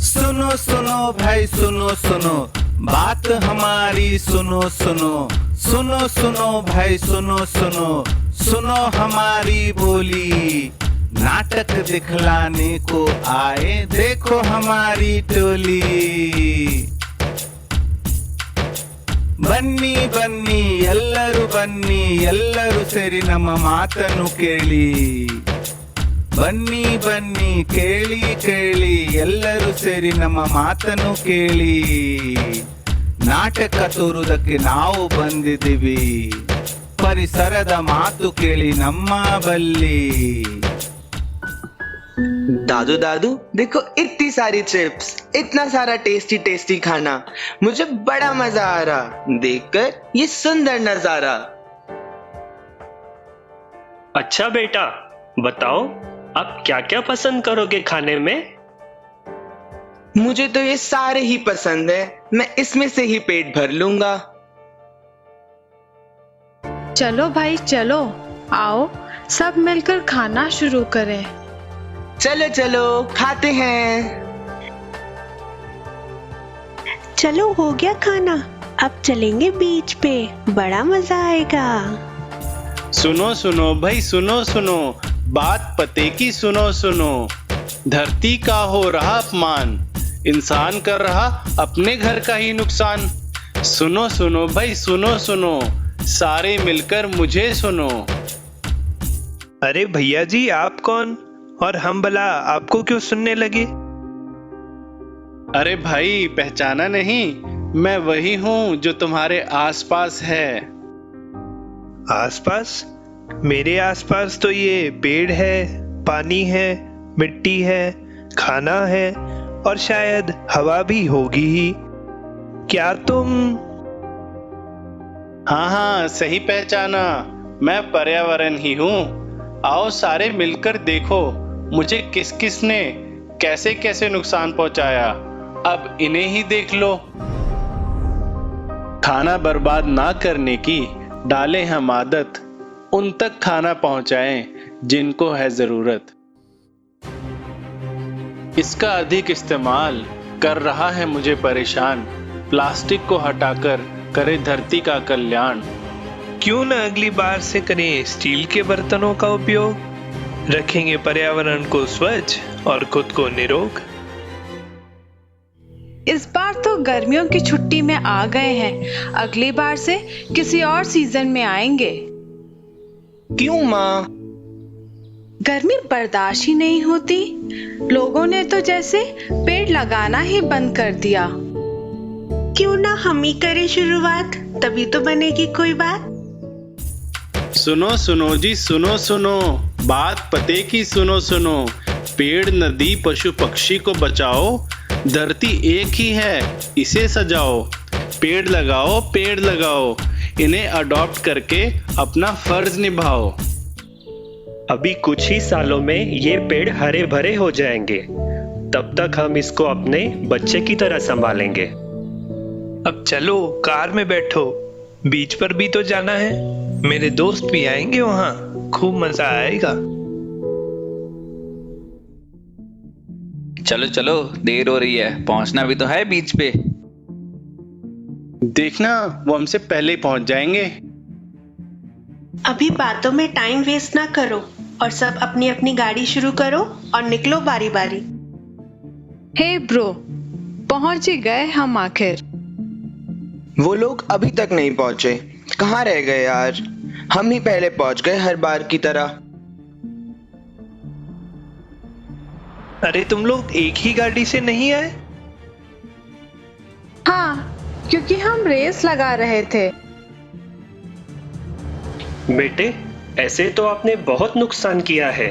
सुनो सुनो भाई सुनो सुनो, बात हमारी सुनो सुनो। सुनो सुनो भाई सुनो सुनो, सुनो हमारी बोली। नाटक दिखलाने को आए देखो हमारी टोली। ಬನ್ನಿ ಬನ್ನಿ ಎಲ್ಲರೂ ಬನ್ನಿ, ಎಲ್ಲರೂ ಸೇರಿ ನಮ್ಮ ಮಾತನ್ನು ಕೇಳಿ. ಬನ್ನಿ ಬನ್ನಿ ಕೇಳಿ ಕೇಳಿ, ಎಲ್ಲರೂ ಸೇರಿ ನಮ್ಮ ಮಾತನ್ನು ಕೇಳಿ. ನಾಟಕ ತೋರುವುದಕ್ಕೆ ನಾವು ಬಂದಿದ್ದೀವಿ, ಪರಿಸರದ ಮಾತು ಕೇಳಿ ನಮ್ಮ ಬಲ್ಲಿ. दादू दादू देखो इतनी सारी चिप्स, इतना सारा टेस्टी टेस्टी खाना, मुझे बड़ा मजा आ रहा देखकर ये सुंदर नजारा। अच्छा बेटा, बताओ आप क्या क्या पसंद करोगे खाने में? मुझे तो ये सारे ही पसंद है, मैं इसमें से ही पेट भर लूंगा। चलो भाई चलो, आओ सब मिलकर खाना शुरू करें। चलो चलो खाते हैं। चलो हो गया खाना, अब चलेंगे बीच पे, बड़ा मजा आएगा। सुनो सुनो भाई सुनो सुनो, बात पते की सुनो सुनो। धरती का हो रहा अपमान, इंसान कर रहा अपने घर का ही नुकसान। सुनो सुनो भाई सुनो सुनो, सारे मिलकर मुझे सुनो। अरे भैया जी, आप कौन और हम भला आपको क्यों सुनने लगे? अरे भाई पहचाना नहीं, मैं वही हूँ जो तुम्हारे आसपास है। आसपास? मेरे आसपास तो ये पेड़ है, पानी है, मिट्टी है, खाना है और शायद हवा भी होगी ही। क्या तुम? हाँ हाँ सही पहचाना, मैं पर्यावरण ही हूँ। आओ सारे मिलकर देखो मुझे किस किस ने कैसे कैसे नुकसान पहुंचाया, अब इन्हें ही देख लो। खाना बर्बाद ना करने की डालें हम आदत, उन तक खाना पहुंचाएं जिनको है जरूरत। इसका अधिक इस्तेमाल कर रहा है मुझे परेशान, प्लास्टिक को हटाकर करे धरती का कल्याण। क्यों न अगली बार से करें स्टील के बर्तनों का उपयोग, रखेंगे पर्यावरण को स्वच्छ और खुद को निरोग। इस बार तो गर्मियों की छुट्टी में आ गए हैं, अगली बार से किसी और सीजन में आएंगे। क्यों माँ? गर्मी बर्दाश्त ही नहीं होती, लोगों ने तो जैसे पेड़ लगाना ही बंद कर दिया। क्यों ना हम ही करें शुरुआत, तभी तो बनेगी कोई बात। सुनो सुनो जी सुनो सुनो, बात पते की सुनो सुनो। पेड़ नदी पशु पक्षी को बचाओ, धरती एक ही है इसे सजाओ। पेड़ लगाओ, इन्हें अडॉप्ट करके अपना फर्ज निभाओ। अभी कुछ ही सालों में ये पेड़ हरे भरे हो जाएंगे, तब तक हम इसको अपने बच्चे की तरह संभालेंगे। अब चलो कार में बैठो, बीच पर भी तो जाना है, मेरे दोस्त भी आएंगे वहां, खूब मजा आएगा। चलो चलो, देर हो रही है, पहुंचना भी तो है बीच पे। देखना वो हमसे पहले पहुंच जाएंगे। अभी बातों में टाइम वेस्ट ना करो और सब अपनी अपनी गाड़ी शुरू करो और निकलो बारी बारी। हे ब्रो, पहुंच ही गए हम आखिर। वो लोग अभी तक नहीं पहुंचे, कहाँ रह गए यार? हम ही पहले पहुंच गए हर बार की तरह। अरे तुम लोग एक ही गाड़ी से नहीं आए? हाँ, क्योंकि हम रेस लगा रहे थे। बेटे, ऐसे तो आपने बहुत नुकसान किया है।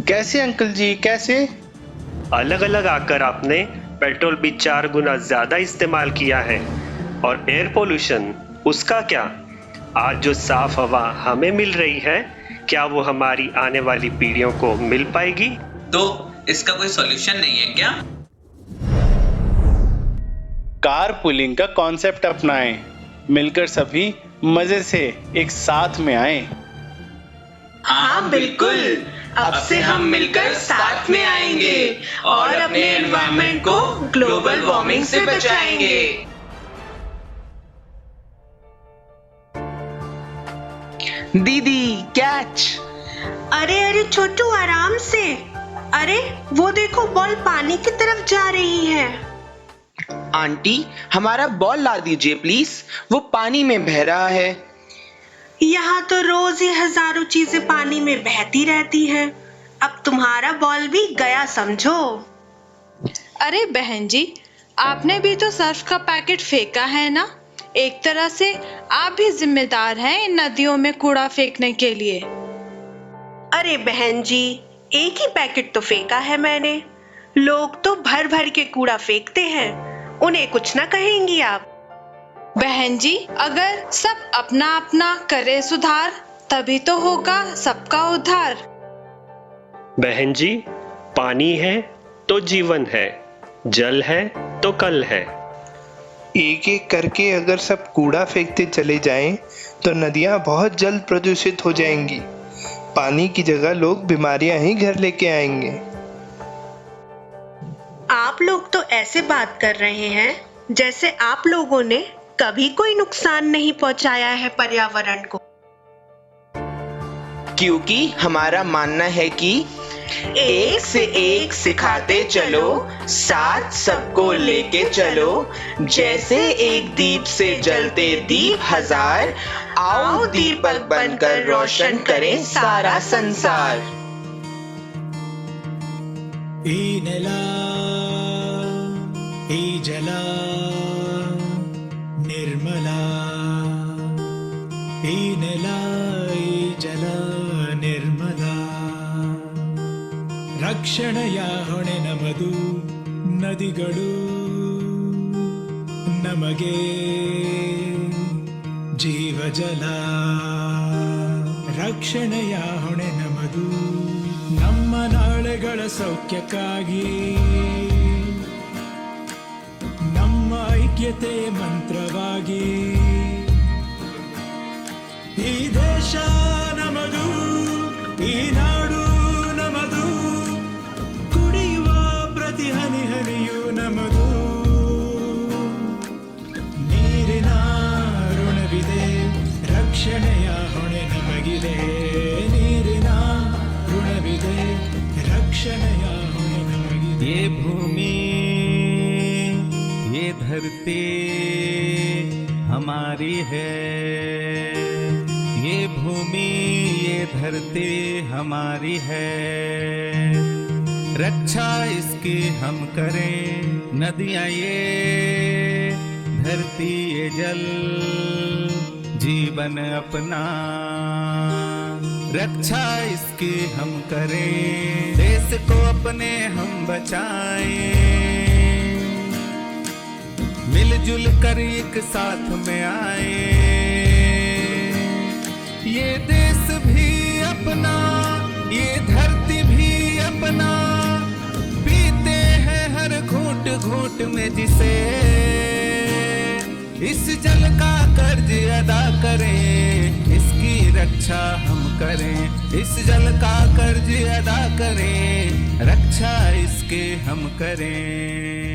कैसे अंकल जी कैसे? अलग अलग आकर आपने पेट्रोल भी 4 गुना ज्यादा इस्तेमाल किया है, और एयर पोल्यूशन उसका क्या? आज जो साफ हवा हमें मिल रही है, क्या वो हमारी आने वाली पीढ़ियों को मिल पाएगी? तो इसका कोई सॉल्यूशन नहीं है क्या? कार पुलिंग का कॉन्सेप्ट अपनाएं, मिलकर सभी मजे से एक साथ में आए। हाँ बिल्कुल, अब से हम मिलकर साथ में आएंगे और अपने एनवायरनमेंट को ग्लोबल वार्मिंग से बचाएंगे। दीदी कैच। अरे अरे छोटू आराम से। अरे वो देखो बॉल पानी की तरफ जा रही है। आंटी हमारा बॉल ला दीजिए प्लीज, वो पानी में बह रहा है। यहाँ तो रोज ही हजारों चीजें पानी में बहती रहती हैं। अब तुम्हारा बॉल भी गया समझो। अरे बहन जी, आपने भी तो सर्फ का पैकेट फेंका है ना। एक तरह से आप भी जिम्मेदार हैं इन नदियों में कूड़ा फेंकने के लिए। अरे बहन जी, एक ही पैकेट तो फेंका है मैंने। लोग तो भर भर के कूड़ा फेंकते हैं, उन्हें कुछ ना कहेंगी आप? बहन जी, अगर सब अपना अपना करे सुधार, तभी तो होगा सबका उद्धार। बहन जी, पानी है तो जीवन है, जल है तो कल है। एक एक करके अगर सब कूड़ा फेंकते चले जाएं, तो नदियां बहुत जल्द प्रदूषित हो जाएंगी। पानी की जगह लोग बीमारियां ही घर लेके आएंगे। आप लोग तो ऐसे बात कर रहे हैं जैसे आप लोगों ने कभी कोई नुकसान नहीं पहुंचाया है पर्यावरण को। क्योंकि हमारा मानना है कि एक से एक सिखाते चलो, साथ सबको लेके चलो। जैसे एक दीप से जलते दीप हजार, आओ दीपक बनकर रोशन करें सारा संसार। ఈ నెల ఈ జల నిర్మల ఈ నెల ఈ జల ನಿರ್ಮಲ ರಕ್ಷಣೆಯ ಹೊಣೆ ನಮದು ನದಿಗಳು ನಮಗೆ ಜೀವಜಲ ರಕ್ಷಣೆಯ ಹೊಣೆ ನಮದು ನಮ್ಮ ನಾಳೆಗಳ ಸೌಖ್ಯಕ್ಕಾಗಿ ನಮ್ಮ ಐಕ್ಯತೆ ಮಂತ್ರವಾಗಿ ಈ ದೇಶ ನಮದು ಈ ನಾಡು ನಮದು ಕುಡಿಯುವ ಪ್ರತಿ ಹನಿ ಹನಿಯೂ ನಮದು ನೀರಿನ ಋಣವಿದೆ ರಕ್ಷಣೆಯ ಹೊಣೆ ನಮಗಿದೆ ನೀರಿನ ಋಣವಿದೆ ರಕ್ಷಣೆಯ ಹೊಣೆ ನಮಗಿದೆ ये भूमि ये धरती हमारी है ये भूमि ये धरती हमारी है रक्षा इसकी हम करें नदियाँ ये धरती ये जल जीवन अपना रक्षा इसकी हम करें देश को अपने हम बचाएं मिलजुल कर एक साथ में आए ये देश भी अपना ये धरती भी अपना पीते हैं हर घूंट घूंट में जिसे इस जल का कर्ज अदा करें इसकी रक्षा हम करें इस जल का कर्ज अदा करें रक्षा इसके हम करें